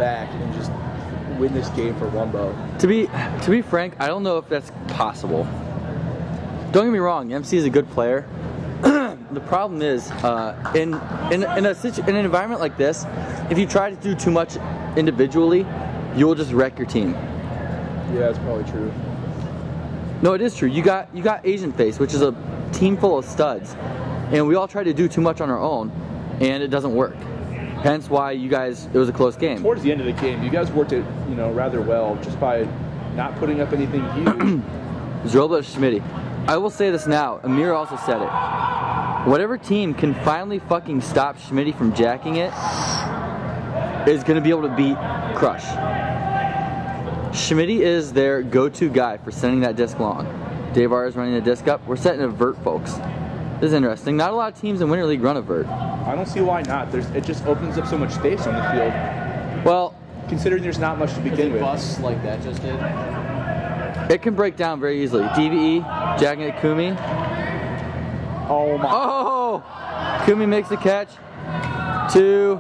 back and just win this game for Wumbo. To be frank, I don't know if that's possible. Don't get me wrong, MC is a good player. The problem is, in an environment like this, if you try to do too much individually, you will just wreck your team. Yeah, that's probably true. No, it is true. You got Asian Face, which is a team full of studs, and we all try to do too much on our own, and it doesn't work. Hence why it was a close game. Towards the end of the game, you guys worked it, rather well just by not putting up anything huge. Zrobla Schmitty. I will say this now. Amir also said it. Whatever team can finally fucking stop Schmitty from jacking it is going to be able to beat Crush. Schmitty is their go-to guy for sending that disc long. Dave R is running the disc up. We're setting a vert, folks. This is interesting. Not a lot of teams in Winter League run a vert. I don't see why not. It just opens up so much space on the field. Well, considering there's not much to begin with. Busts like that just did. It can break down very easily. DVE, jacking at Kumi. Oh my. Oh! Kumi makes the catch to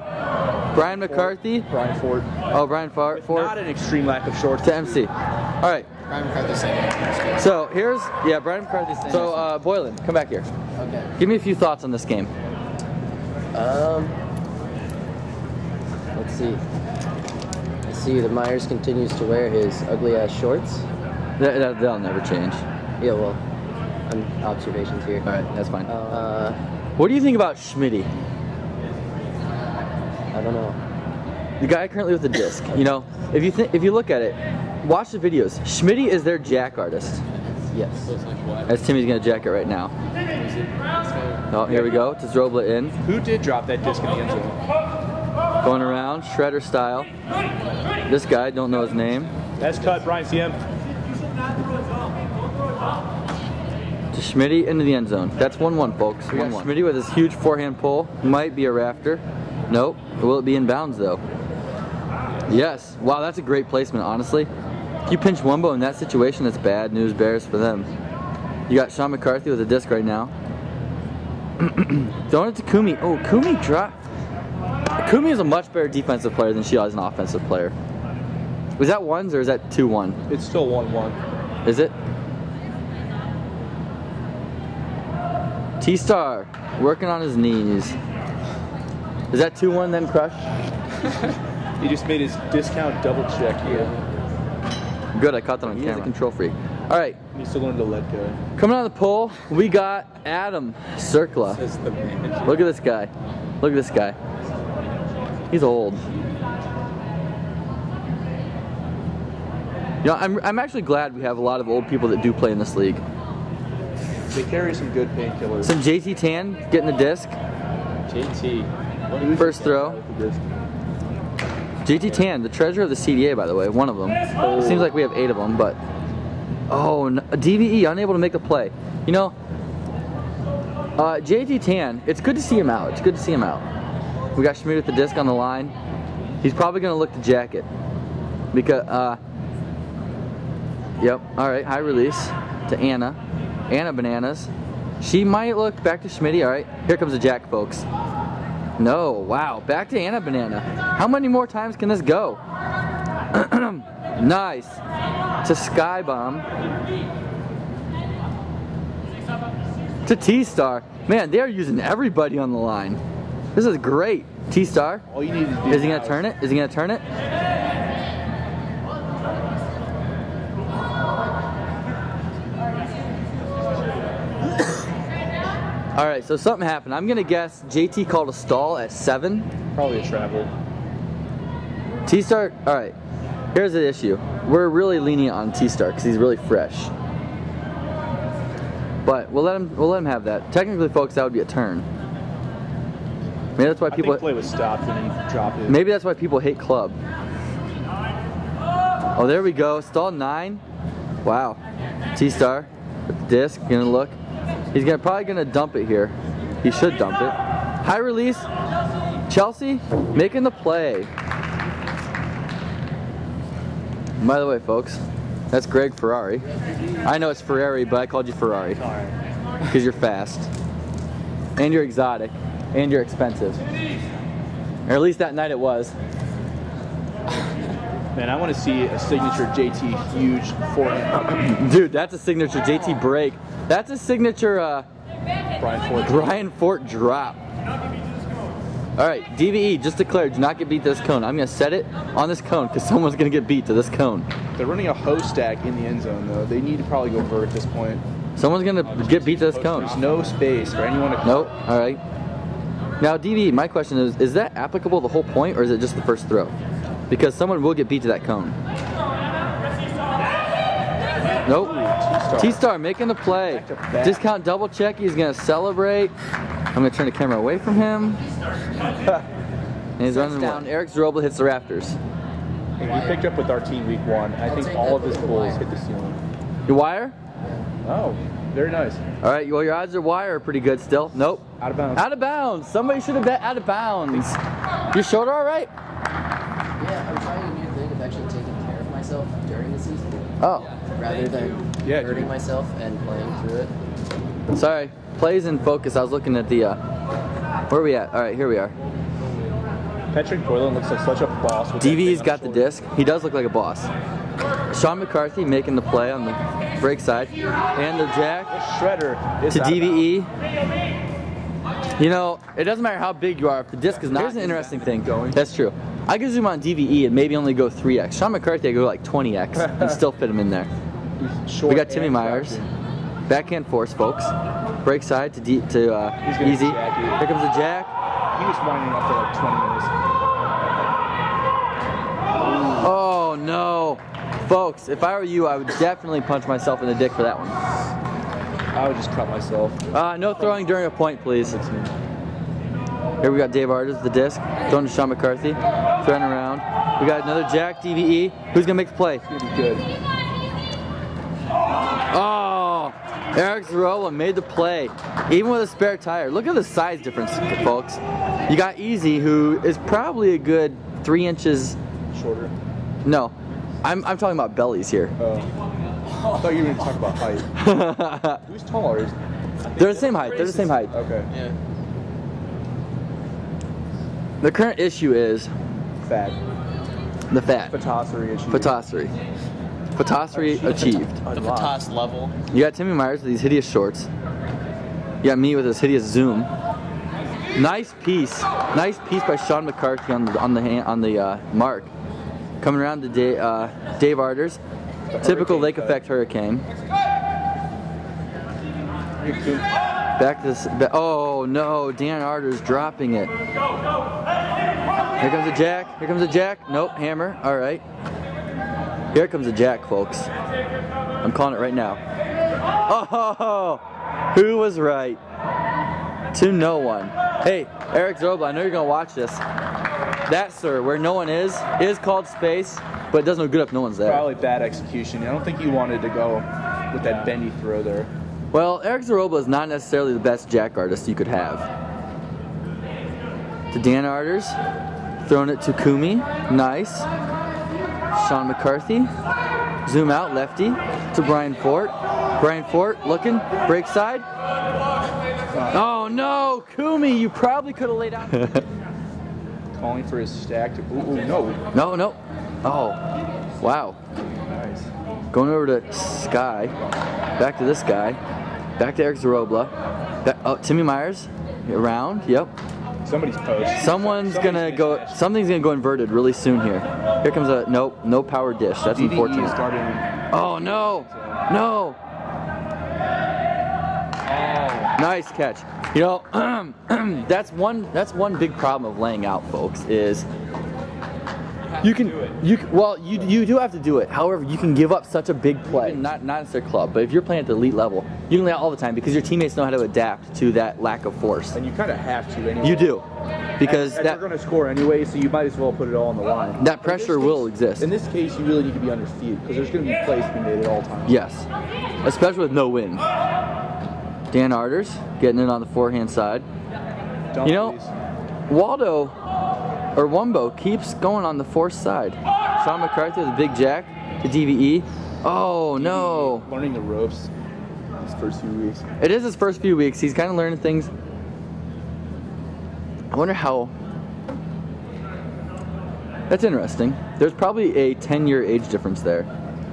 Brian McCarthy. Brian Ford. Oh, Brian Ford. Not an extreme lack of shorts. To MC. All right. Brian McCarthy saying. So here's, Brian McCarthy saying. So, Boylan, come back here. Okay. Give me a few thoughts on this game. Let's see. I see that Myers continues to wear his ugly ass shorts. That'll never change. Yeah, well, observations here. All right, that's fine. What do you think about Schmitty? I don't know. The guy currently with the disc. If you look at it, watch the videos. Schmitty is their jack artist. Yes. As Timmy's gonna jack it right now. Oh, here we go. To Zrobla in. Who did drop that disc in the end zone? Going around, shredder style. This guy, don't know his name. That's cut, Brian CM. To Schmitty into the end zone. That's 1-1, folks. 1-1. Schmitty with his huge forehand pull. Might be a rafter. Nope. Will it be in bounds, though? Yes. Wow, that's a great placement, honestly. If you pinch Wumbo in that situation, that's bad news bears for them. You got Sean McCarthy with a disc right now. Throwing it to Kumi. Oh, Kumi dropped. Kumi is a much better defensive player than she is an offensive player. Was that ones or is that 2-1? It's still 1-1. Is it? T-Star working on his knees. Is that 2-1 then, Crush? He just made his discount double check here. Good, I caught that on camera. He's a control freak. All right. He needs to learn to let go. Coming out of the poll, we got Adam Circla. Look at this guy. Look at this guy. He's old. I'm actually glad we have a lot of old people that do play in this league. They carry some good painkillers. Some JT Tan getting the disc. JT. First throw. JT Tan, the treasurer of the CDA, by the way, one of them. It seems like we have 8 of them, but... Oh, no, DVE, unable to make the play. JT Tan, it's good to see him out. It's good to see him out. We got Schmidt with the disc on the line. He's probably going to look to jack it. Because, yep, alright, high release to Anna. Anna Bananas. She might look back to Schmitty. Alright, here comes the jack, folks. No, wow, back to Anna Banana. How many more times can this go? Nice. To Sky Bomb. To T-Star. Man, they are using everybody on the line. This is great. T-Star. All you need to do is he going to turn it? Is he going to turn it? Alright, so something happened. I'm going to guess JT called a stall at 7. Probably a travel. T-Star, alright. Here's the issue. We're really lenient on T-Star because he's really fresh. But we'll let him have that. Technically, folks, that would be a turn. Maybe that's why people. I think play was stopped when he dropped it. Maybe that's why people hate club. Oh, there we go. Stall 9. Wow. T-Star with the disc. Gonna look. He's probably gonna dump it here. He should dump it. High release. Chelsea making the play. And by the way, folks, that's Greg Ferrari. I know it's Ferrari, but I called you Ferrari because you're fast and you're exotic and you're expensive. Or at least that night it was. Man, I want to see a signature JT huge forehand. Dude, that's a signature JT break. That's a signature Brian Fort drop. All right, DVE, just declared, do not get beat to this cone. I'm going to set it on this cone because someone's going to get beat to this cone. They're running a hose stack in the end zone, though. They need to probably go vert at this point. Someone's going to get beat to this cone. There's no space for anyone to... Nope, all right. Now, DVE, my question is that applicable the whole point, or is it just the first throw? Because someone will get beat to that cone. Nope. T-Star making the play. Discount double check. He's going to celebrate. I'm going to turn the camera away from him. And he's running down. Eric Zrobel hits the rafters. We picked up with our team week 1. I think all of his pulls hit the ceiling. Your wire? Oh, very nice. All right, well, your odds are wire are pretty good still. Nope. Out of bounds. Out of bounds. Somebody should have bet out of bounds. Your shoulder all right? Yeah, I'm trying a new thing of actually taking care of myself during the season. Oh. Rather than hurting myself and playing through it. Sorry. Plays in focus. I was looking at the, where are we at? All right, here we are. Patrick Boylan looks like such a boss. DV's got the disc. He does look like a boss. Sean McCarthy making the play on the break side. And the jack Shredder is to DVE. You know, it doesn't matter how big you are. If the disc is not... Here's an interesting thing. That's true. I could zoom on DVE and maybe only go 3x. Sean McCarthy, I go like 20x and still fit him in there. We got Timmy Myers. Backhand force, folks. Break side to easy. Here comes the jack. He was winding up for like 20 minutes. Oh no. Folks, if I were you, I would definitely punch myself in the dick for that one. I would just cut myself. No throwing during a point, please. Here we got Dave Artis with the disc. Throwing to Sean McCarthy. Throwing around. We got another jack, DVE. Who's going to make the play? It's going to be good. Oh, Eric Zarola made the play, even with a spare tire. Look at the size difference, folks. You got Easy, who is probably a good 3 inches shorter. No, I'm talking about bellies here. Oh, I thought you were going to talk about height. Who's taller? They're the same height. They're the same height. Okay. Yeah. The current issue is fat. The fat. Photossery issue. Photossery achieved. The Patas level. You got Timmy Myers with these hideous shorts. You got me with this hideous zoom. Nice piece by Sean McCarthy on the mark. Coming around to Dave Arters. Typical lake effect hurricane. Back to this. Oh no, Dan Arters dropping it. Here comes a jack. Here comes a jack. Nope, hammer. All right. Here comes a jack, folks. I'm calling it right now. Oh, who was right? To no one. Hey, Eric Zrobel, I know you're gonna watch this. That, sir, where no one is called space, but it doesn't look good if no one's there. Probably bad execution. I don't think he wanted to go with that bendy throw there. Well, Eric Zrobel is not necessarily the best jack artist you could have. To Dan Arters, throwing it to Kumi, nice. Sean McCarthy, zoom out, lefty, to Brian Fort. Brian Fort looking, break side. Oh no, Kumi, you probably could have laid out. Calling for his stack to, ooh, no. No. Oh, wow. Nice. Going over to Sky, back to this guy, back to Eric Zarobla. Oh, Timmy Myers, around, yep. Somebody's post. Something's gonna go inverted really soon here. Here comes a, nope, no power dish. That's DVE unfortunate. Oh, no. Nice catch. You know, that's one big problem of laying out, folks, is you do have to do it. However, you can give up such a big play. Not necessarily club, but if you're playing at the elite level, you can lay out all the time because your teammates know how to adapt to that lack of force. And you kind of have to anyway. You do. Because you're going to score anyway, so you might as well put it all on the line. That pressure will exist. In this case, you really need to be on your feet because there's going to be plays to be made at all times. Yes, especially with no wind. Dan Arters getting in on the forehand side. You know, Waldo or Wumbo keeps going on the force side. Sean McCarthy with a big jack to DVE. Oh no! Learning the ropes these first few weeks. It is his first few weeks. He's kind of learning things. I wonder how That's interesting. There's probably a 10-year age difference there.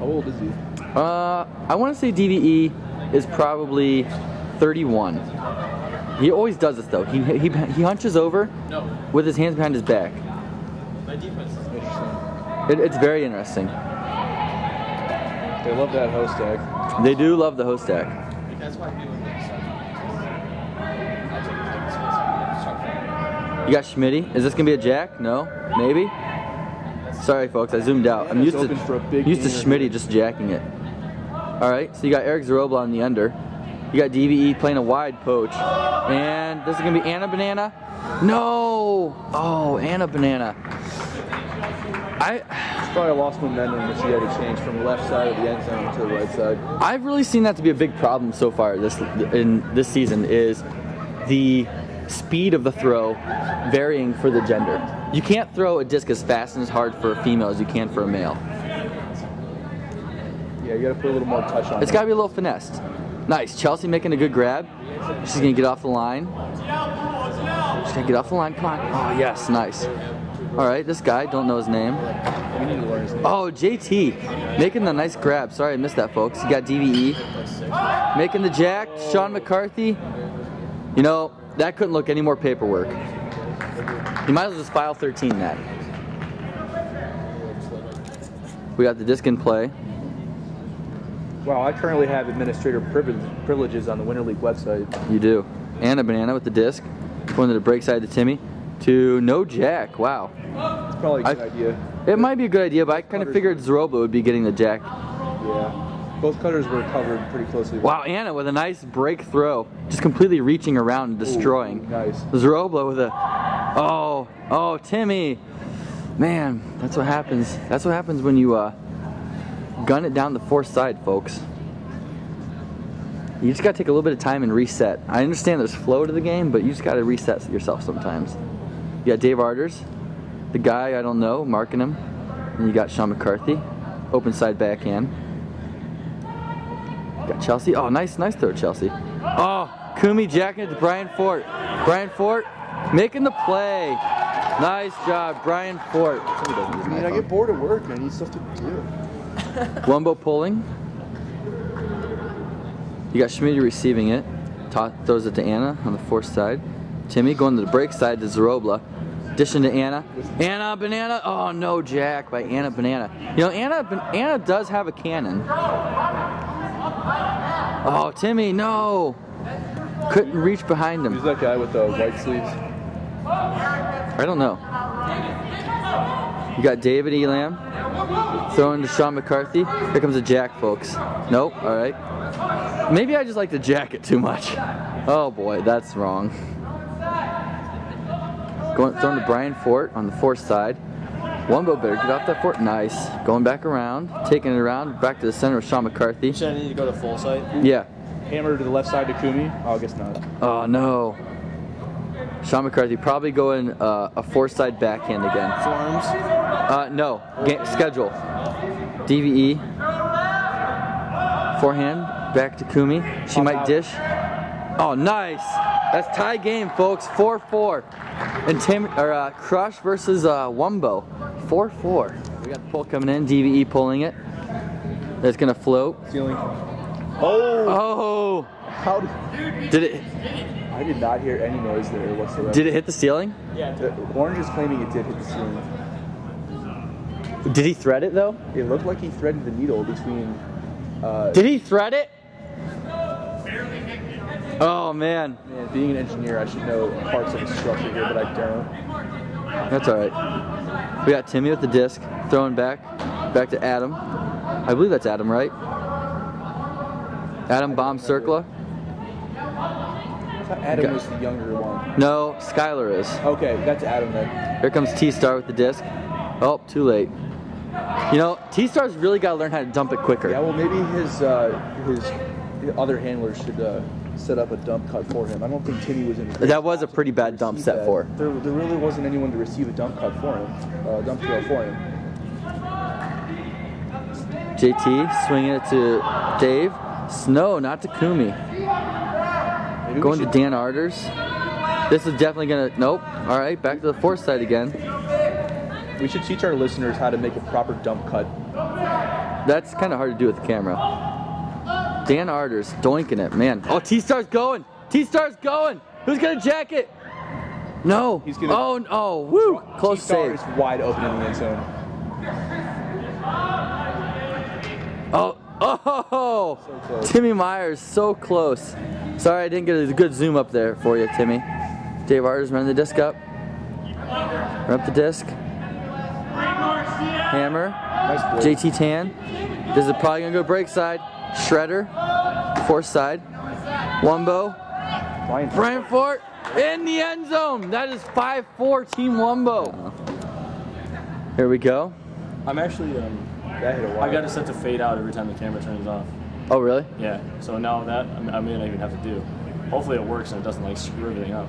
How old is he? I want to say DVE is probably 31. He always does this though. He hunches over with his hands behind his back. It's very interesting. They love that host tag. They do love the host tag. You got Schmitty. Is this gonna be a jack? No? Maybe? Sorry folks, I zoomed out. I'm used to Schmitty just jacking it. Alright, so you got Eric Zarobla on the under. You got DVE playing a wide poach. And this is gonna be Anna Banana. No! Oh, Anna Banana. Probably lost momentum when she had to change from the left side of the end zone to the right side. I've really seen that to be a big problem so far in this season is the speed of the throw varying for the gender. You can't throw a disc as fast and as hard for a female as you can for a male. Yeah, you gotta put a little more touch on it. It's gotta be a little finessed. Nice, Chelsea making a good grab. She's gonna get off the line. She's gonna get off the line, come on. Oh yes, nice. All right, this guy, don't know his name. Oh, JT, making the nice grab. Sorry, I missed that, folks. You got DVE. Making the jack, Sean McCarthy. You know, that couldn't look any more paperwork. You might as well just file 13 that. We got the disc in play. Wow, I currently have administrator privileges on the Winter League website. You do. And a banana with the disc. Going to the break side to Timmy. To no jack. Wow. It's probably a good idea. It might be a good idea, but I kind of figured Zarobla would be getting the jack. Yeah. Both cutters were covered pretty closely. Wow, Anna with a nice break throw. Just completely reaching around and destroying. Ooh, nice. Zarobla with a... Oh, Timmy. Man, that's what happens. That's what happens when you gun it down the fourth side, folks. You just got to take a little bit of time and reset. I understand there's flow to the game, but you just got to reset yourself sometimes. You got Dave Arders, the guy I don't know, marking him. And you got Sean McCarthy, open side backhand. Got Chelsea. Oh, nice throw, Chelsea. Oh, Kumi jacking it to Brian Fort. Brian Fort making the play. Nice job, Brian Fort. I get bored at work, man. I need stuff to do. Wumbo pulling. You got Schmitty receiving it. Throws it to Anna on the fourth side. Timmy going to the break side to Zarobla. Dishing to Anna. Anna Banana. Oh, no jack by Anna Banana. You know, Anna does have a cannon. Oh, Timmy, no. Couldn't reach behind him. Who's that guy with the white sleeves? I don't know. You got David Elam throwing to Sean McCarthy. Here comes a jack, folks. Nope, all right. Maybe I just like to jack it too much. Oh boy, that's wrong. Throwing to Brian Fort on the fourth side. Wumbo better get off that Fort. Nice. Going back around, taking it around, back to the center of Sean McCarthy. Should I need to go to full site? Yeah. Hammer to the left side to Kumi? Oh, I guess not. Oh no. Sean McCarthy probably going a fourth side backhand again. Forms? No. Schedule. DVE. Forehand. Back to Kumi. She might dish. Oh, nice. That's tie game, folks. 4-4. And Crush versus Wumbo. 4-4. We got the pull coming in. DVE pulling it. That's gonna float. Ceiling. Oh. How did it? I did not hear any noise there whatsoever. Did it hit the ceiling? Yeah. Orange is claiming it did hit the ceiling. Did he thread it though? It looked like he threaded the needle between. Did he thread it? Oh man. Man, being an engineer, I should know parts of the structure here, but I don't. That's all right. We got Timmy with the disc, throwing back to Adam. I believe that's Adam, right? Adam bomb circler. I thought Adam was the younger one. No, Skylar is. Okay, that's Adam then. Here comes T-Star with the disc. Oh, too late. You know, T-Star's really got to learn how to dump it quicker. Yeah, well, maybe his other handlers should set up a dump cut for him. I don't think Timmy was in. That was a pretty bad dump set for. There really wasn't anyone to receive a dump cut for him, dump throw for him. JT swinging it to Dave. Snow, not to Kumi. Going to Dan Arders. This is definitely gonna. Nope. All right, back to the fourth side again. We should teach our listeners how to make a proper dump cut. That's kind of hard to do with the camera. Dan Arders doinking it, man. Oh, T-Star's going. T-Star's going. Who's gonna jack it? No. He's gonna. Oh, woo! Close T-Star save. is wide open in the end zone. Oh, So close. Timmy Myers, so close. Sorry, I didn't get a good zoom up there for you, Timmy. Dave Arders running the disc up. Run up the disc. Hammer. Nice blitz. JT Tan. This is probably gonna go break side. Shredder. Force side. Wumbo. Brian Fort in the end zone. That is 5-4 Team Wumbo. Here we go. I'm actually, That hit a wide. I got it set to fade out every time the camera turns off. Oh, really? Yeah, so now that, I may not even have to do. Hopefully it works and it doesn't like screw everything up.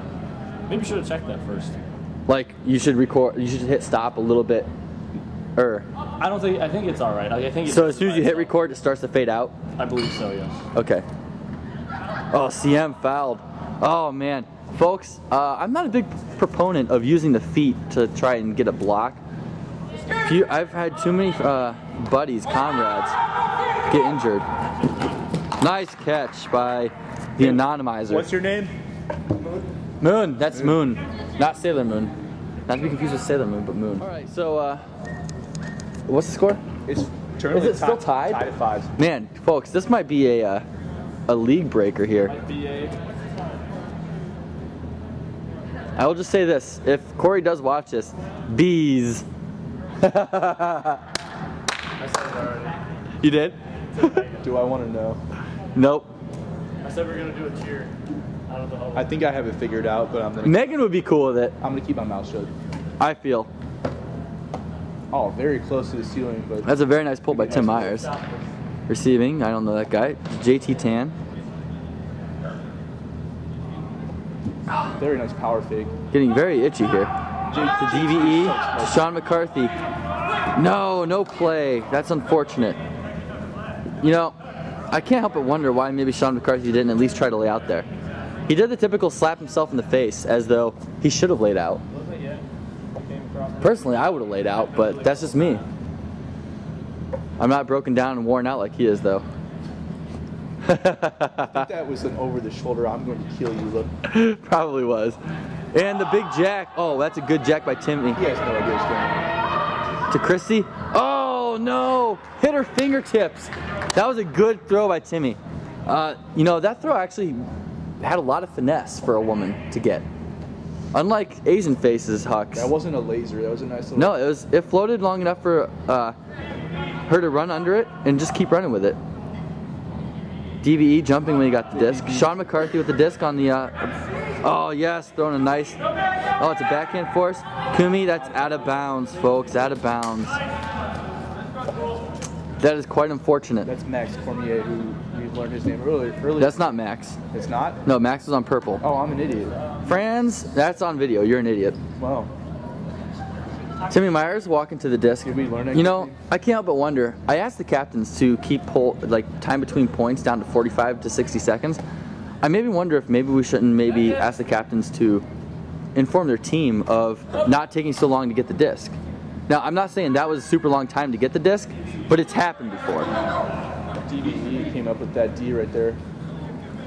Maybe you should have checked that first. Like, you should record, you should hit stop a little bit. I think it's alright. I think So as soon as you hit record, it starts to fade out? I believe so, yes. Okay. Oh, CM fouled. Oh, man. Folks, I'm not a big proponent of using the feet to try and get a block. I've had too many buddies, comrades, get injured. Nice catch by the anonymizer. What's your name? Moon. That's Moon. Not Sailor Moon. Not to be confused with Sailor Moon, but Moon. All right, so what's the score? It's Is it still tied? Tied at 5. Man, folks, this might be a league breaker here. Might be a... I will just say this: if Corey does watch this, bees. I said it already. You did? Do I want to know? Nope. I said we were going to do a cheer out of the hole. I think I have it figured out, but I'm gonna Megan would be cool with it. keep my mouth shut. I feel. Oh, very close to the ceiling, but That's a very nice pull by Tim Myers. Receiving, I don't know that guy. JT Tan. very nice power fake. Getting very itchy here. To DVE, to Sean McCarthy. No play. That's unfortunate. You know, I can't help but wonder why maybe Sean McCarthy didn't at least try to lay out there. He did the typical slap himself in the face as though he should have laid out. Personally, I would have laid out, but that's just me. I'm not broken down and worn out like he is, though. I think that was an over the shoulder, I'm going to kill you look. Probably was. And the big jack. Oh, that's a good jack by Timmy. He has no idea what's going on. To Christy. Oh, no. Hit her fingertips. That was a good throw by Timmy. You know, that throw actually had a lot of finesse for a woman to get. Unlike Asian faces, Hux. That wasn't a laser. That was a nice little... No, it floated long enough for her to run under it and just keep running with it. DVE jumping when he got the disc. Sean McCarthy with the disc on the... oh, yes, throwing a nice... Oh, it's a backhand force. Kumi, that's out of bounds, folks. Out of bounds. That is quite unfortunate. That's Max Cormier, who we learned his name earlier. That's not Max. It's not? No, Max is on purple. Oh, I'm an idiot. Franz, that's on video. You're an idiot. Wow. Timmy Myers walking to the disc. Did we learn anything? You know, I can't help but wonder. I asked the captains to keep time between points down to 45 to 60 seconds. I maybe wonder if maybe we shouldn't maybe ask the captains to inform their team of not taking so long to get the disc. Now, I'm not saying that was a super long time to get the disc, but it's happened before. DVE came up with that D right there.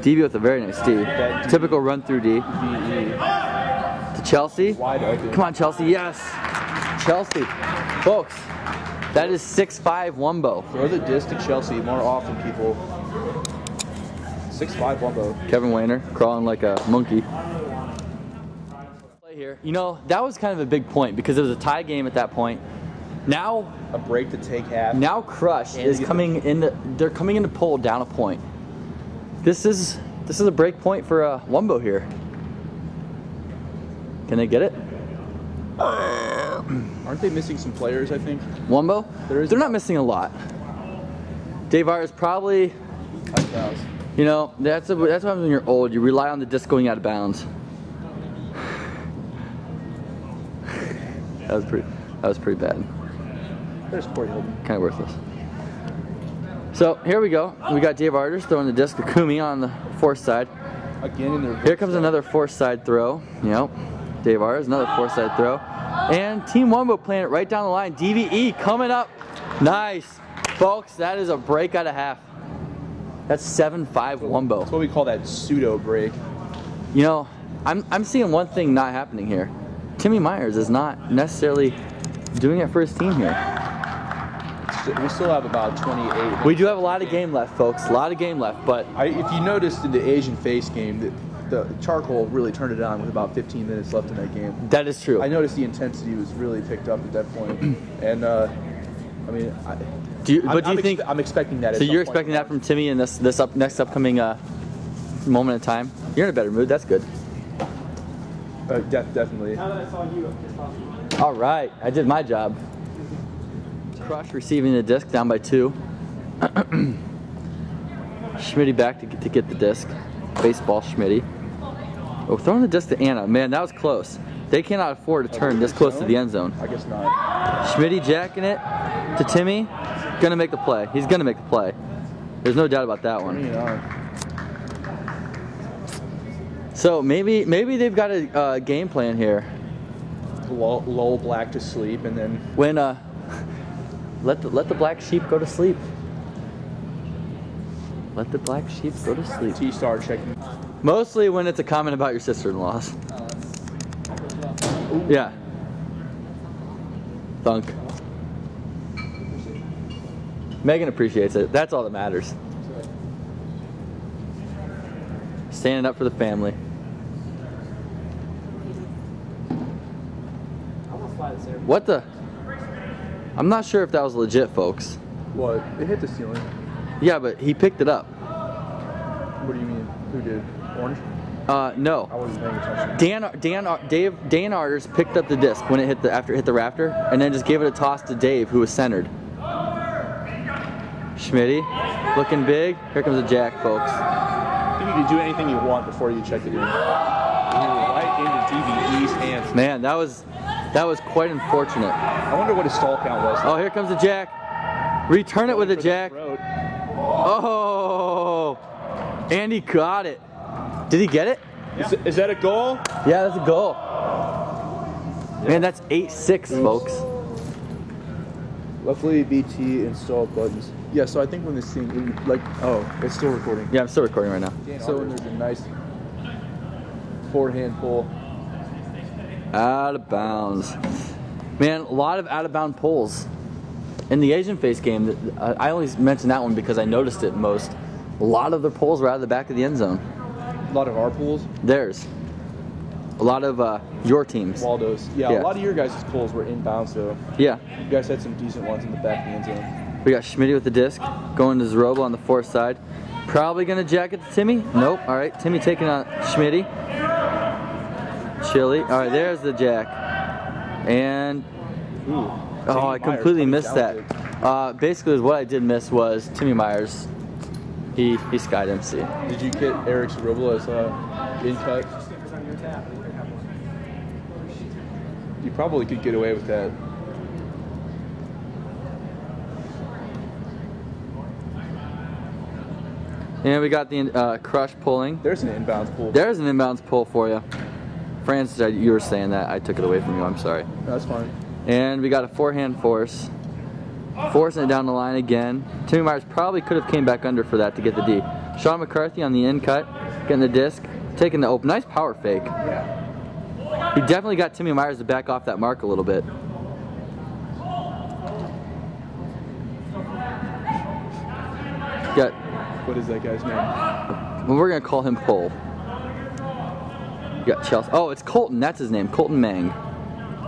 DB with a very nice D. That D. Typical run through D. DVE. To Chelsea. Wide open. Come on, Chelsea. Yes. Chelsea. Folks, that is 6'5" Wumbo. Throw the disc to Chelsea more often, people. 6'5" Wumbo. Kevin Wayner crawling like a monkey. Play here. You know, that was kind of a big point because it was a tie game at that point. Now, A break to take half. now Crush is coming in. They're coming in to pull down a point. This is a break point for Wumbo here. Can they get it? Aren't they missing some players, I think? Wumbo? There is- They're not missing a lot. Dave R is probably, you know, that's what happens when you're old. You rely on the disc going out of bounds. That was pretty bad. There's Corey Hilton. Kind of worthless. So here we go. We got Dave Arders throwing the disc to Kumi on the force side. Again in their... Here comes another force side throw. Yep. Dave Arders, another force side throw. And Team Wumbo playing it right down the line. DVE coming up. Nice. Folks, that is a break out of half. That's 7-5 Wumbo. That's what we call that pseudo break. You know, I'm seeing one thing not happening here. Timmy Myers is not necessarily doing it for his team here. We still have about 28. We do have a lot of game left, folks. A lot of game left, but If you noticed in the Asian face game, the charcoal really turned it on with about 15 minutes left in that game. that is true. I noticed the intensity was really picked up at that point. And, I mean, Do you think? I'm expecting that. So you're expecting that from Timmy in this next upcoming moment in time? You're in a better mood. That's good. Definitely. All right, I did my job. Crush receiving the disc down by 2. Schmitty back to get the disc. Baseball Schmitty. Oh, throwing the disc to Anna. Man, that was close. They cannot afford to turn this close to the end zone. I guess not. Schmitty jacking it to Timmy. Gonna make the play. He's gonna make the play. There's no doubt about that one. So maybe they've got a game plan here. Lull Black to sleep, and then When let the black sheep go to sleep. Let the black sheep go to sleep. T-Star checking. Mostly when it's a comment about your sister-in-laws. Yeah. Thunk. Megan appreciates it. That's all that matters. Standing up for the family. What the? I'm not sure if that was legit, folks. What? It hit the ceiling. Yeah, but he picked it up. What do you mean? Who did? Orange? No. I wasn't paying attention. Dan Arters picked up the disc when it hit after it hit the rafter, and then just gave it a toss to Dave, who was centered. Schmitty, looking big. Here comes a jack, folks. I think you can do anything you want before you check it in. Right into DVE's hands. Man, that was quite unfortunate. I wonder what his stall count was. Oh, here comes a jack. Return it with a jack. Oh, and he got it. Did he get it? Is that a goal? Yeah, that's a goal. Man, that's 8-6, folks. Luckily, BT installed buttons. Yeah, so I think when this thing, it's still recording. Yeah, I'm still recording right now. So when there's a nice forehand pull. Out of bounds. Man, a lot of out-of-bound pulls. In the Asian face game, I only mentioned that one because I noticed it most. A lot of their pulls were out of the back of the end zone. A lot of our pulls. Theirs. A lot of your teams. Waldo's. Yeah, a lot of your guys' pulls were inbounds, though. Yeah. You guys had some decent ones in the back of the end zone. We got Schmitty with the disc, going to Zerobo on the 4th side. Probably going to jack it to Timmy. Nope. All right, Timmy taking on Schmitty. Chili. All right, there's the jack. And, oh, I completely missed that. Basically, what I did miss was Timmy Myers. He skied MC. Did you get Eric Zerobo as in cut? You probably could get away with that. And we got the Crush pulling. There's an inbounds pull. There's an inbounds pull for you. Francis, you were saying that. I took it away from you. I'm sorry. No, that's fine. And we got a forehand force. Forcing it down the line again. Timmy Myers probably could have came back under for that to get the D. Sean McCarthy on the in cut. Getting the disc. Taking the open. Nice power fake. He definitely got Timmy Myers to back off that mark a little bit. Got. What is that guy's name? Well, we're going to call him Cole. You got Chelsea. Oh, it's Colton. That's his name. Colton Mang.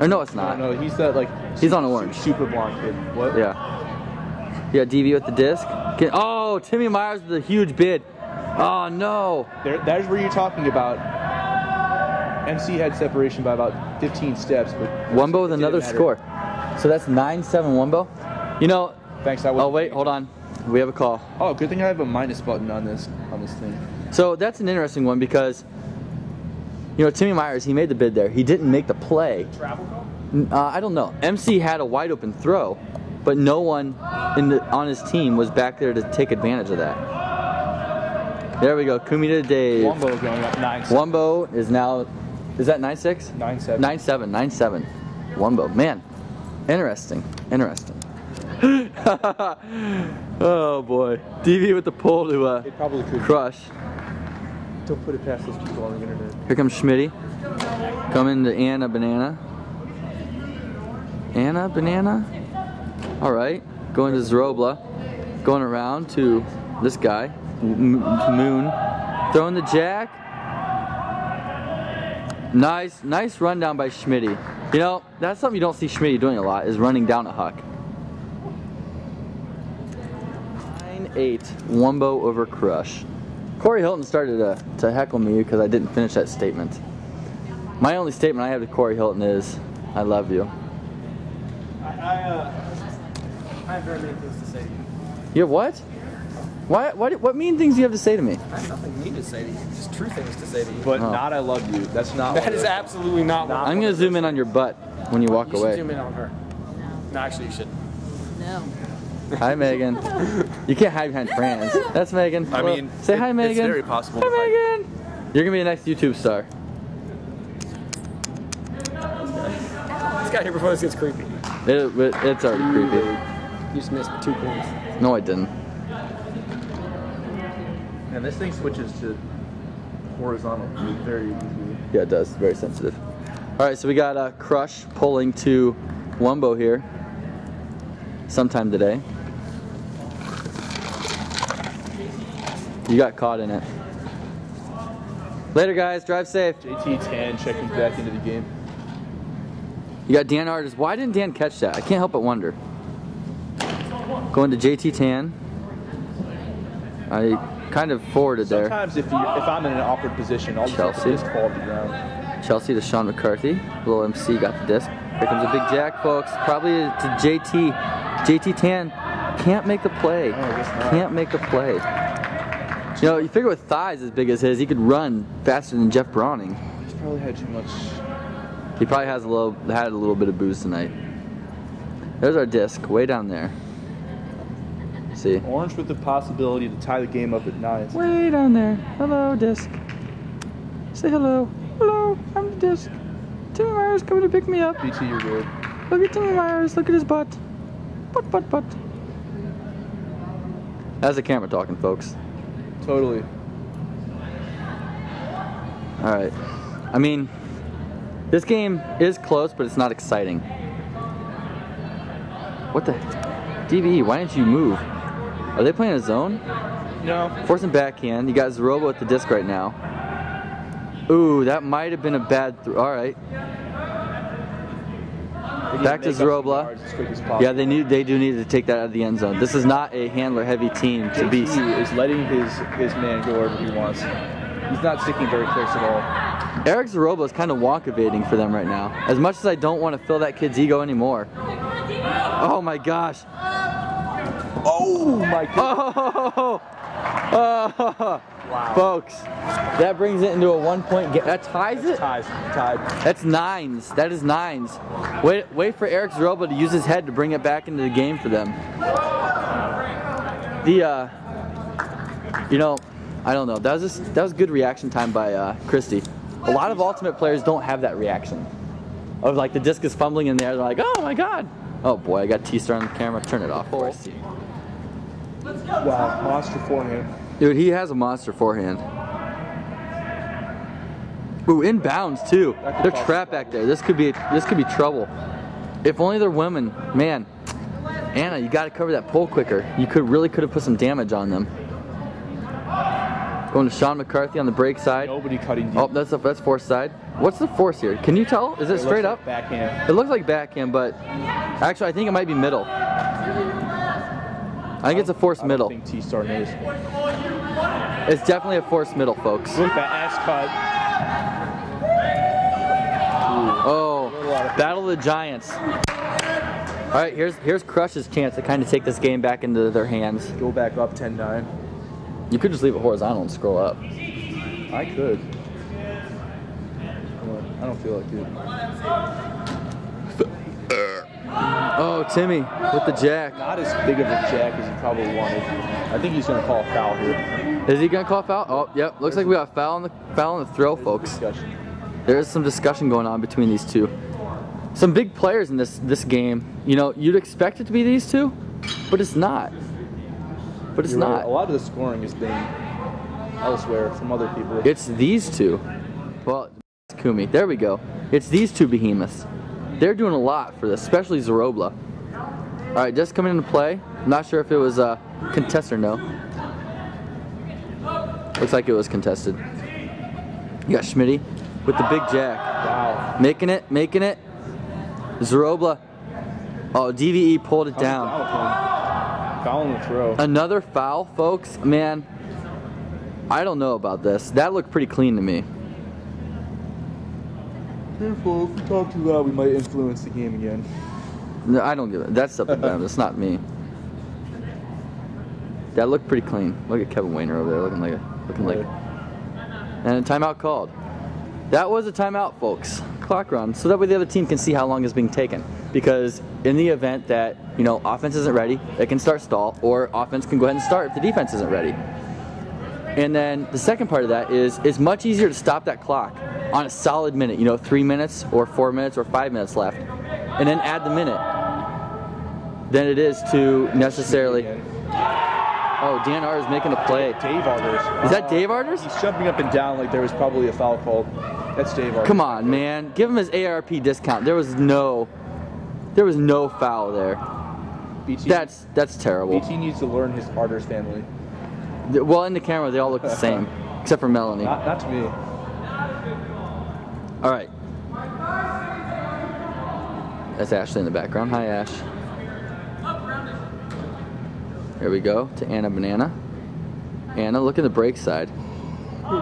Or no, it's not. No, he's that He's on orange. Super blonde kid. What? Yeah. You got DV with the disc. Oh, Timmy Myers with a huge bid. Oh, no. That is where you're talking about. MC had separation by about 15 steps, but Wumbo with another score. So that's 9-7 Wumbo. You know. Thanks. Oh, wait. Hold on. We have a call. Oh, good thing I have a minus button on this thing. So that's an interesting one because, you know, Timmy Myers, he made the bid there. He didn't make the play. Travel call? I don't know. MC had a wide open throw, but no one on his team was back there to take advantage of that. There we go. Kumi to Dave. Wumbo going up 9-7. Wumbo is now, is that 9-6? 9-7. 9-7. 9-7. Wumbo. Man, interesting. Interesting. Oh boy. DV with the pull to It probably could. crush. Don't put it past those people on the internet. Here comes Schmitty. Coming to Anna Banana. Anna Banana. All right. Going to Zrobla. Going around to this guy. Moon. Throwing the jack. Nice rundown by Schmitty. You know, that's something you don't see Schmitty doing a lot, is running down a huck. 9-8. Wumbo over Crush. Corey Hilton started to heckle me because I didn't finish that statement. My only statement I have to Corey Hilton is, I love you. I have very many things to say to you. You have what? What mean things do you have to say to me? I have nothing mean to say to you, just true things to say to you. But not I love you. That's not. That is absolutely not what I'm going to zoom in on your butt when you walk you away. should zoom in on her. No, actually you shouldn't. No. Hi, Megan. You can't hide behind Franz. That's Megan. I Well, mean, say hi, Megan. It's very possible. Hi, Megan. You're going to be the next YouTube star. Let's get here before this gets creepy. It's already creepy. You just missed 2 points. No, I didn't. And this thing switches to horizontal very easily. Yeah, it does. It's very sensitive. All right, so we got Crush pulling to Wumbo here sometime today. You got caught in it. Later, guys. Drive safe. JT Tan checking back into the game. You got Dan Artis. Why didn't Dan catch that? I can't help but wonder. Going to JT Tan. I kind of forwarded there. Sometimes if I'm in an awkward position, I'll Chelsea. just fall to the ground. Chelsea to Sean McCarthy. Little MC got the disc. Here comes a big jack, folks. Probably to JT. JT Tan can't make a play. Can't make a play. You know, you figure with thighs as big as his, he could run faster than Jeff Browning. He's probably had too much. He probably had a little bit of booze tonight. There's our disc, way down there. See. Orange with the possibility to tie the game up at 9. Way down there. Hello, disc. Say hello. Hello, I'm the disc. Timmy Myers coming to pick me up. BT, you're good. Look at Timmy Myers. Look at his butt. Butt. That's the camera talking, folks. Totally. All right. I mean, this game is close, but it's not exciting. What the? DVE, why didn't you move? Are they playing a zone? No. Forcing backhand. You got Zrobo at the disc right now. Ooh, that might have been a bad throw. All right. Back to Zrobla. Yeah, they do need to take that out of the end zone. This is not a handler-heavy team to be. He is letting his man go wherever he wants. He's not sticking very close at all. Eric Zrobla is kind of wonk-evading for them right now. As much as I don't want to fill that kid's ego anymore. Oh my gosh. Oh my god. Oh. Wow. Folks, that brings it into a 1-point game. That ties it? Tied. That's nines. That is nines. Wait for Eric Zrobla to use his head to bring it back into the game for them. You know, I don't know. That was good reaction time by Christie. A lot of Ultimate players don't have that reaction. Of like the disc is fumbling in there, they're like, oh my god. Oh boy, I got T-Star on the camera. Turn it off. Wow, monster forehand. Dude, he has a monster forehand. Ooh, inbounds too. They're trapped back there. This could be trouble. If only they're women. Man, Anna, you got to cover that pole quicker. You really could have put some damage on them. Going to Sean McCarthy on the break side. Nobody cutting deep. Oh, that's force side. What's the force here? Can you tell? Is it straight up? Backhand. It looks like backhand, but actually I think it might be middle. I think it's a force middle. I think T-Star knows. It's definitely a force middle, folks. Look at that ass cut. Oh, battle of the giants. All right, here's Crush's chance to kind of take this game back into their hands. Go back up 10-9. You could just leave it horizontal and scroll up. I could. I don't feel like it. Oh, Timmy with the jack. Not as big of a jack as he probably wanted. I think he's going to call a foul here. Is he going to call a foul? Oh, yep. Looks like we got a foul on the throw, folks. Discussion. There is some discussion going on between these two. some big players in this game. You know, you'd expect it to be these two, but it's not. But it's You're right. not. A lot of the scoring has been elsewhere from other people. It's these two. Well, Kumi. There we go. It's these two behemoths. They're doing a lot for this, especially Zarobla. All right, just coming into play. I'm not sure if it was a contest or no. Looks like it was contested. You got Schmitty with the big jack. Wow. Making it. Zarobla. Oh, DVE pulled it down. Foul in the throw. Another foul, folks. Man, I don't know about this. That looked pretty clean to me. Careful, if we talk too loud, we might influence the game again. No, I don't give it. That's up to them. That's not me. That looked pretty clean. Look at Kevin Wayner over there, looking like. And a timeout called. That was a timeout, folks. Clock run, so that way the other team can see how long is being taken. Because in the event that, you know, offense isn't ready, it can start stall, or offense can go ahead and start if the defense isn't ready. And then the second part of that is it's much easier to stop that clock on a solid minute, you know, 3 minutes or 4 minutes or 5 minutes left, and then add the minute than it is to necessarily. Oh, Dan Arter is making a play. Dave Arters. Is that Dave Arters? He's jumping up and down like there was probably a foul called. That's Dave Arters. Come on, man. Give him his ARP discount. There was no foul there. BT, That's terrible. BT needs to learn his Arters family. Well, in the camera, they all look the same, except for Melanie. Not to me. All right. That's Ashley in the background. Hi, Ash. Here we go to Anna Banana. Anna, look at the break side.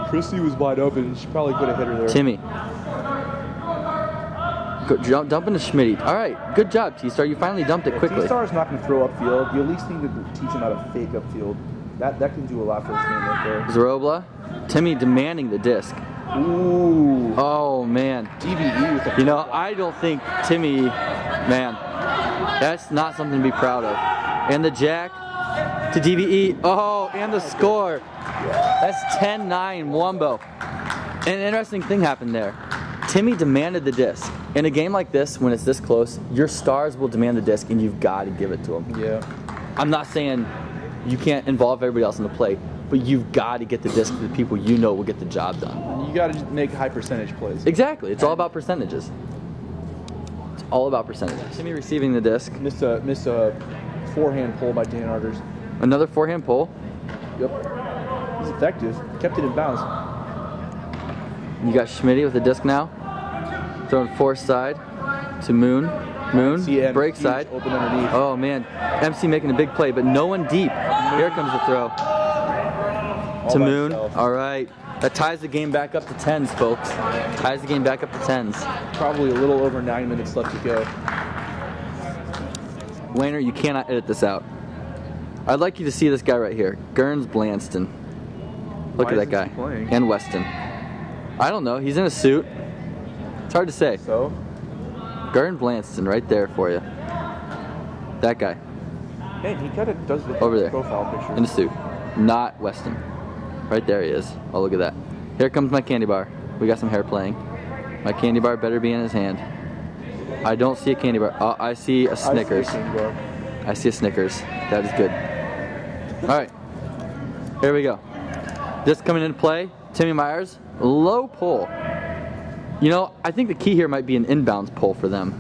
Chrissy was wide open. She probably could have hit her there. Timmy. Go, dump into Schmitty. All right, good job, T-Star. You finally dumped it quickly. T-Star's not going to throw upfield. You at least need to teach him how to fake upfield. That can do a lot for this game right there. Zarobla. Timmy demanding the disc. Ooh. Oh, man. DVE with the. You know, I don't think Timmy, man, that's not something to be proud of. And the jack to DVE. Oh, and the score. That's 10-9 Wumbo. And an interesting thing happened there. Timmy demanded the disc. In a game like this, when it's this close, your stars will demand the disc, and you've got to give it to them. Yeah. I'm not saying you can't involve everybody else in the play, but you've got to get the disc to the people you know will get the job done. You got to make high percentage plays. Exactly. It's all about percentages. It's all about percentages. Timmy receiving the disc. Missed a forehand pull by Dan Arters. Another forehand pull. Yep. He's effective. Kept it in bounds. You got Schmitty with the disc now. Throwing force side to Moon. Moon, break side. Open underneath. Oh man, MC making a big play, but no one deep. Here comes the throw. To Moon. All right. That ties the game back up to 10s, folks. Ties the game back up to 10s. Probably a little over 9 minutes left to go. Wayner, you cannot edit this out. I'd like you to see this guy right here. Gurns Blanston. Look at that guy. And Weston. I don't know. He's in a suit. It's hard to say. So? Gurn Blanston right there for you. That guy. Man, he kind of does look over like there. A profile picture. In a suit. Not Weston. Right there he is. Oh, look at that. Here comes my candy bar. We got some hair playing. My candy bar better be in his hand. I don't see a candy bar. Oh, I see a Snickers. I see a Snickers. That is good. All right. Here we go. This coming into play. Timmy Myers. Low pull. You know, I think the key here might be an inbounds pull for them.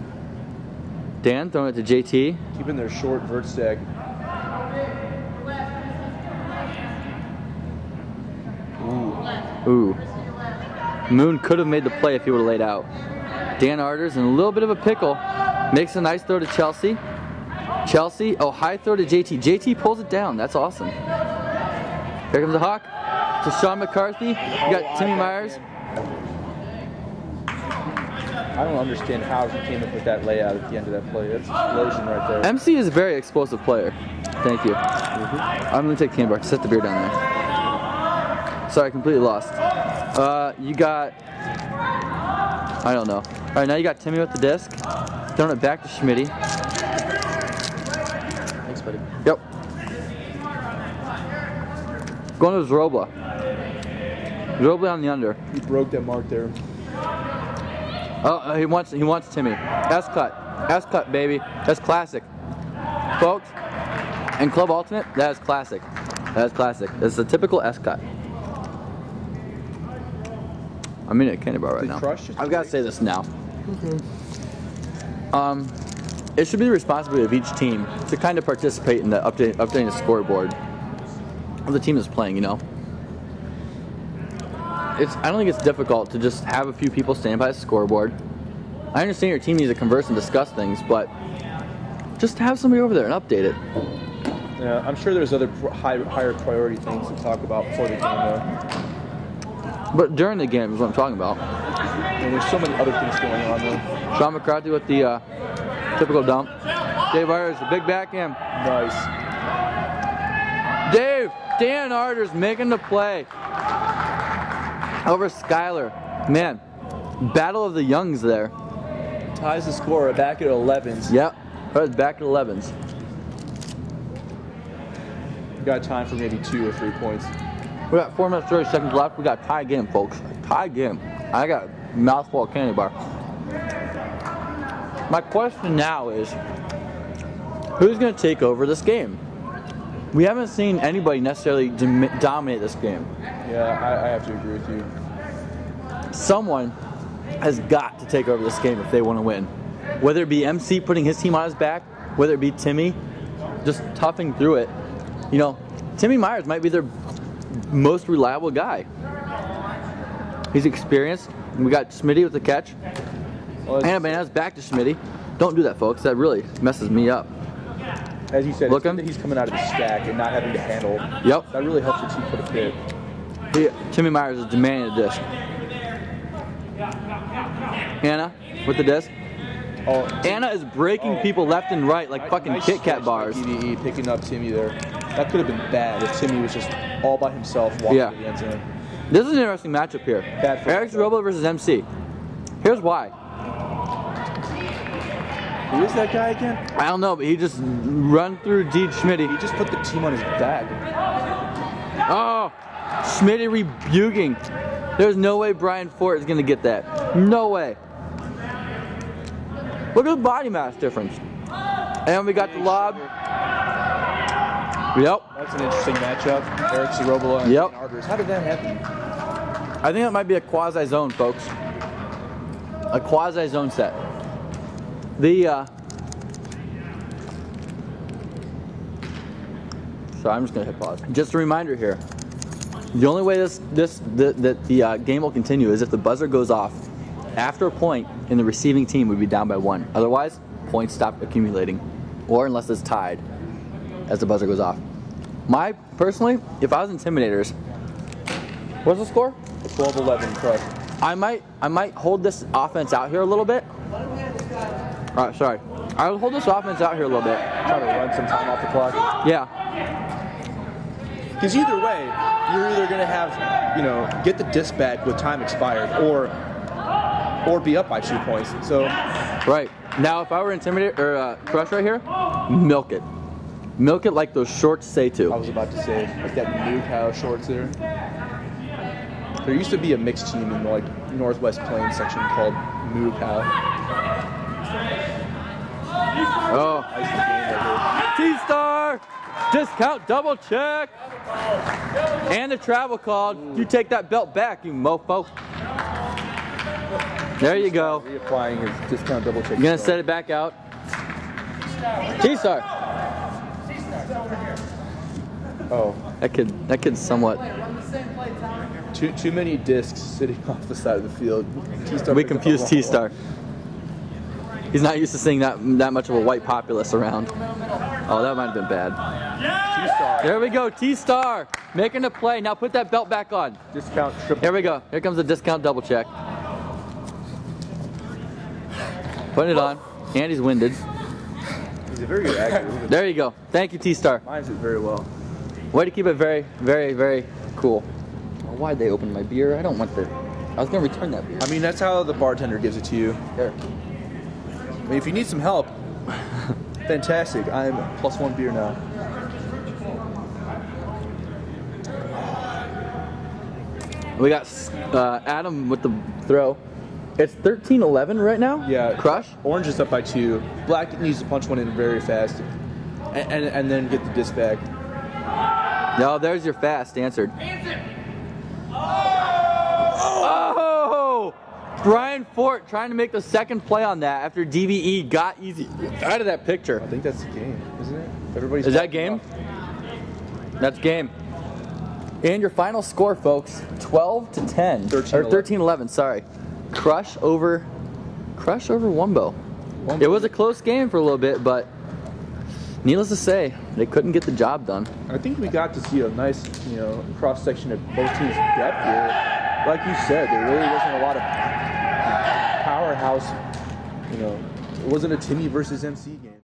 Dan throwing it to JT. Keeping their short vert stack. Ooh. Moon could have made the play if he would have laid out. Dan Arters in a little bit of a pickle. Makes a nice throw to Chelsea. Chelsea, oh, high throw to JT. JT pulls it down. That's awesome. Here comes the Hawk to Sean McCarthy. You got Timmy Myers. I don't understand how he came up with that layout at the end of that play. That's an explosion right there. MC is a very explosive player. Thank you. I'm going to take the candy bar. Set the beer down there. Sorry, completely lost. You got... I don't know. All right, now you got Timmy with the disc. Throwing it back to Schmitty. Thanks, buddy. Yep. Going to Zarobla. Zarobla on the under. He broke that mark there. Oh, he wants Timmy. S cut, baby. That's classic, folks. In Club Ultimate, that is classic. That is classic. This is a typical S cut. I'm eating a candy bar right now. I've got to say this now. It should be the responsibility of each team to kind of participate in the updating the scoreboard of the team is playing. You know, I don't think it's difficult to just have a few people stand by the scoreboard. I understand your team needs to converse and discuss things, but just have somebody over there and update it. Yeah, I'm sure there's other higher priority things to talk about before the game, though. But during the game is what I'm talking about. And there's so many other things going on, though. Sean McCarthy with the typical dump. Dave Arter's a big backhand. Nice. Dan Arter's making the play over Skyler. Man, battle of the youngs there. Ties the score back at 11s. Yep, that was back at 11s. We got time for maybe 2 or 3 points. We got 4 minutes 30 seconds left. We got a tie game, folks. Tie game. I got a mouthful of candy bar. My question now is, who's going to take over this game? We haven't seen anybody necessarily dominate this game. Yeah, I have to agree with you. Someone has got to take over this game if they want to win. Whether it be MC putting his team on his back, whether it be Timmy just toughing through it. You know, Timmy Myers might be their most reliable guy. He's experienced. We got Smitty with the catch. Well, and man, that's back to Smitty. Don't do that, folks. That really messes me up. As you said, Look it's good that he's coming out of the stack and not having to handle. Yep. That really helps your team put a fit. Timmy Myers is demanding a disc. Anna with the disc. Oh, Anna is breaking people left and right like fucking nice Kit Kat stretch by bars. PvE, picking up Timmy there. That could have been bad if Timmy was just all by himself walking to the end zone. This is an interesting matchup here. Bad for Eric Robo versus MC. Here's why. Who is that guy again? I don't know, but he just run through D. Schmitty. He just put the team on his back. Oh, Schmitty rebuking. There's no way Brian Fort is going to get that. No way. Look at the body mass difference. And we got the lob. Yep. That's an interesting matchup. Eric Zarobola and Dan Arters. How did that happen? I think it might be a quasi-zone, folks. A quasi-zone set. Sorry, I'm just gonna hit pause. Just a reminder here. The only way the game will continue is if the buzzer goes off after a point and the receiving team would be down by 1. Otherwise, points stop accumulating, or unless it's tied as the buzzer goes off. Personally, if I was Intimidators, what's the score? 12-11 crush. I might hold this offense out here a little bit. All right, sorry. I'll hold this offense out here a little bit. Try to run some time off the clock. Yeah. Because either way, you're either going to have, get the disc back with time expired, or be up by 2 points. So. Right. Now, if I were Intimidator or Crush right here, milk it. Milk it like those shorts say to. I was about to say, like that new cow shorts there. There used to be a mixed team in the Northwest Plains section called Moo Cow. Oh. T-Star! Discount double check! And the travel called. You take that belt back, you mofo. There you go. Reapplying his discount double check. You're gonna set it back out. T-Star! Oh. That kid's somewhat. Too many discs sitting off the side of the field. We confused T-Star. He's not used to seeing that much of a white populace around. Oh, that might have been bad. T-Star. There we go, T-Star making a play. Now put that belt back on. Discount triple. Here we go. Here comes the discount double check. Putting it on. Andy's winded. He's a very good actor. There you go. Thank you, T-Star. Mines it very well. Way to keep it very, very, very cool. Oh, why'd they open my beer? I don't want the... I was going to return that beer. I mean, that's how the bartender gives it to you. Here. I mean, if you need some help, fantastic. I'm +1 beer now. We got Adam with the throw. It's 13-11 right now? Yeah. Crush? Orange is up by 2. Black needs to punch one in very fast, and then get the disc back. No, there's your fast answered. Oh! Brian Fort trying to make the second play on that after DVE got easy out of that picture. I think that's the game, isn't it? Everybody's Is that game? That's game. And your final score, folks, 12-10. 13-11, sorry. Crush over Wumbo. It was a close game for a little bit, but needless to say, they couldn't get the job done. I think we got to see a nice, cross section of both teams' depth here. Like you said, there really wasn't a lot of powerhouse. It wasn't a Timmy versus MC game.